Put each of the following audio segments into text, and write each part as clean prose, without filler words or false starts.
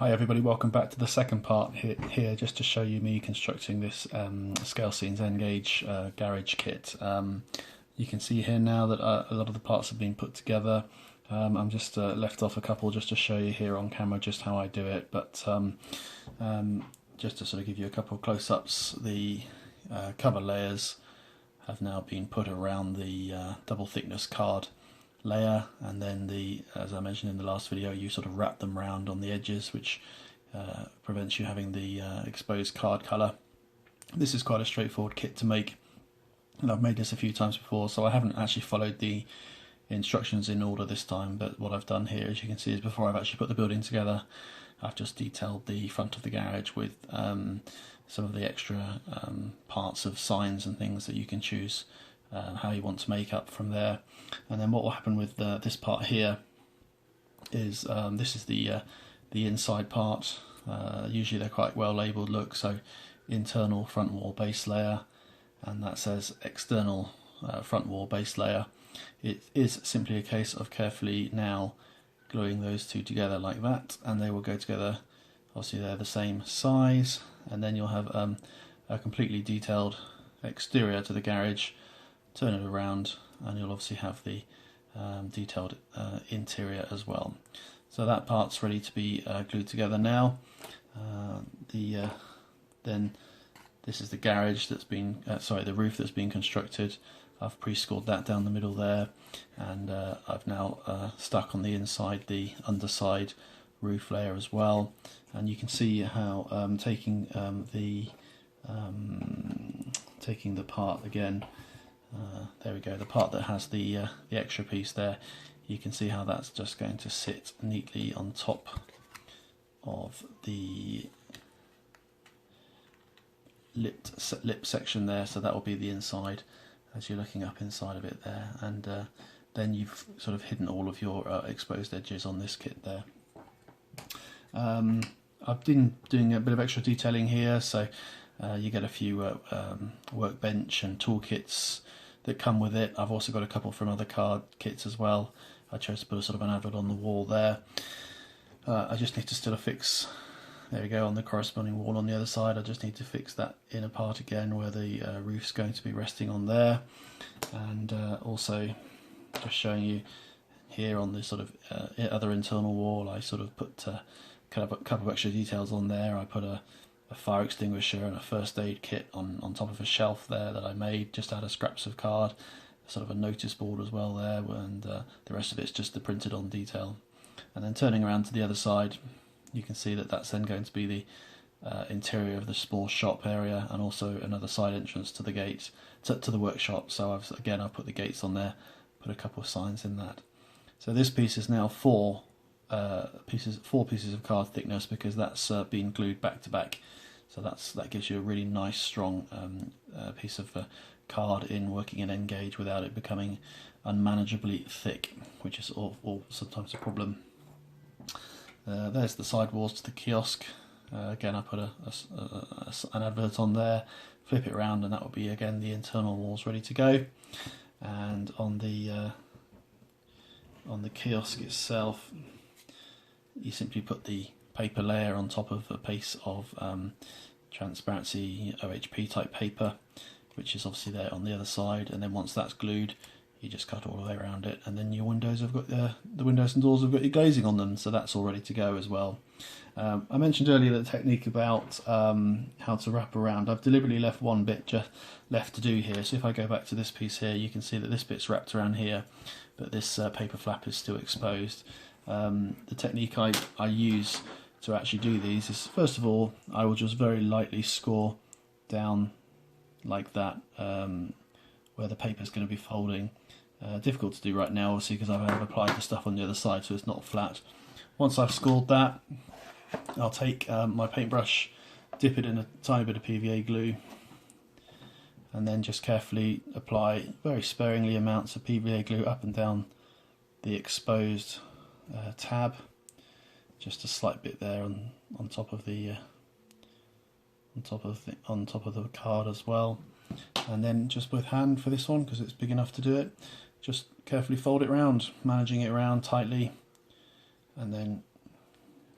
Hi everybody, welcome back to the second part here just to show you me constructing this Scale Scenes N-Gauge garage kit. You can see here now that a lot of the parts have been put together. I'm just left off a couple just to show you here on camera just how I do it, but just to sort of give you a couple of close-ups, the cover layers have now been put around the double thickness card layer, and then as I mentioned in the last video, you sort of wrap them round on the edges, which prevents you having the exposed card colour. This is quite a straightforward kit to make, and I've made this a few times before, so I haven't actually followed the instructions in order this time, but what I've done here, as you can see, is before I've actually put the building together, I've just detailed the front of the garage with some of the extra parts of signs and things that you can choose how you want to make up from there. And then what will happen with this part here is this is the inside part. Usually they're quite well labelled, look, so internal front wall base layer, and that says external front wall base layer. It is simply a case of carefully now gluing those two together like that, and they will go together. Obviously they're the same size, and then you'll have a completely detailed exterior to the garage. Turn it around and you'll obviously have the detailed interior as well. So that part's ready to be glued together now. Then this is the garage that's been, the roof that's been constructed. I've pre-scored that down the middle there, and I've now stuck on the inside the underside roof layer as well. And you can see how taking the part again. There we go, the part that has the extra piece there, you can see how that's just going to sit neatly on top of the lip section there, so that will be the inside as you're looking up inside of it there, and then you've sort of hidden all of your exposed edges on this kit there. I've been doing a bit of extra detailing here, so you get a few workbench and toolkits that come with it. I've also got a couple from other card kits as well. I chose to put a sort of an advert on the wall there. I just need to still fix, there we go, on the corresponding wall on the other side. I just need to fix that inner part again where the roof's going to be resting on there. And also just showing you here on this sort of other internal wall, I sort of put kind of a couple of extra details on there. I put a fire extinguisher and a first aid kit on top of a shelf there that I made just out of scraps of card, sort of a notice board as well there, and the rest of it's just the printed on detail. And then turning around to the other side, you can see that that's then going to be the interior of the small shop area, and also another side entrance to the gates to the workshop. So I've put the gates on there, put a couple of signs in that. So this piece is now four pieces of card thickness, because that's been glued back to back. So that gives you a really nice strong piece of card working in N-Gauge without it becoming unmanageably thick, which is sometimes a problem. There's the side walls to the kiosk. Again, I put an advert on there, flip it around, and that will be again the internal walls ready to go. And on the kiosk itself, you simply put the paper layer on top of a piece of transparency OHP type paper, which is obviously there on the other side, and then once that's glued, you just cut all the way around it, and then your windows have got the windows and doors have got your glazing on them, so that's all ready to go as well. I mentioned earlier the technique about how to wrap around. I've deliberately left one bit just left to do here, so if I go back to this piece here, you can see that this bit's wrapped around here, but this paper flap is still exposed. The technique I use to actually do these is, first of all, I will just very lightly score down like that where the paper is going to be folding. Difficult to do right now, obviously, because I've applied the stuff on the other side, so it's not flat. Once I've scored that, I'll take my paintbrush, dip it in a tiny bit of PVA glue, and then just carefully apply very sparingly amounts of PVA glue up and down the exposed tab. Just a slight bit there on top of the card as well, and then just with hand for this one, because it's big enough to do it, just carefully fold it round, managing it around tightly, and then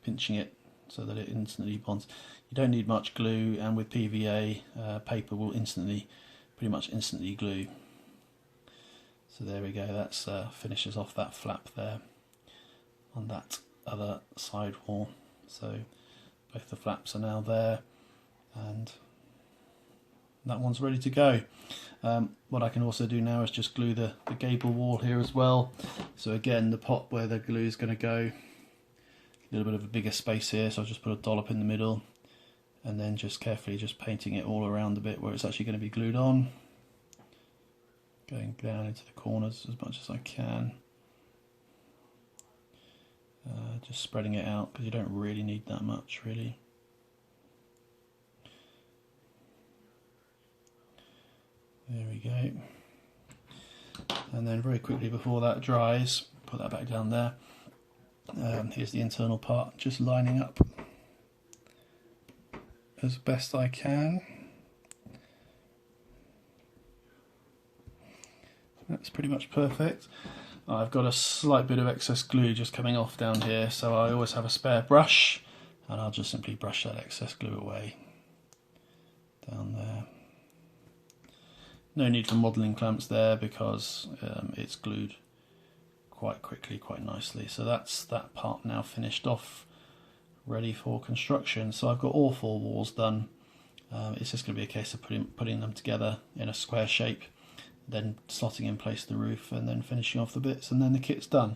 pinching it so that it instantly bonds. You don't need much glue, and with PVA, paper will pretty much instantly glue. So there we go, that's finishes off that flap there on that other side wall. So both the flaps are now there, and that one's ready to go. What I can also do now is just glue the gable wall here as well. So again, the pot where the glue is going to go, a little bit of a bigger space here, so I'll just put a dollop in the middle, and then just carefully just painting it all around the bit where it's actually going to be glued on. Going down into the corners as much as I can. Just spreading it out because you don't really need that much really. There we go. And then very quickly before that dries, put that back down there. Here's the internal part, just lining up as best I can. That's pretty much perfect. I've got a slight bit of excess glue just coming off down here, so I always have a spare brush, and I'll just simply brush that excess glue away down there. No need for modelling clamps there because it's glued quite quickly, quite nicely. So that's that part now finished off, ready for construction. So I've got all 4 walls done. It's just going to be a case of putting them together in a square shape, then slotting in place the roof, and then finishing off the bits, and then the kit's done.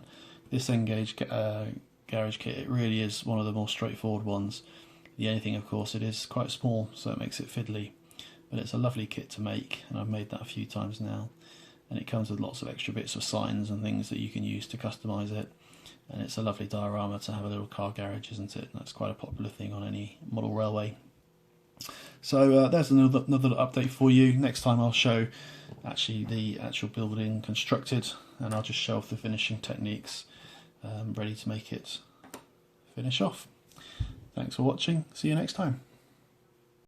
This N-Gage garage kit, it really is one of the more straightforward ones. The only thing, of course, it is quite small, so it makes it fiddly. But it's a lovely kit to make, and I've made that a few times now. And it comes with lots of extra bits of signs and things that you can use to customise it. And it's a lovely diorama to have a little car garage, isn't it? That's quite a popular thing on any model railway. So there's another update for you. Next time I'll show actually the actual building constructed, and I'll just show off the finishing techniques ready to make it finish off. Thanks for watching. See you next time.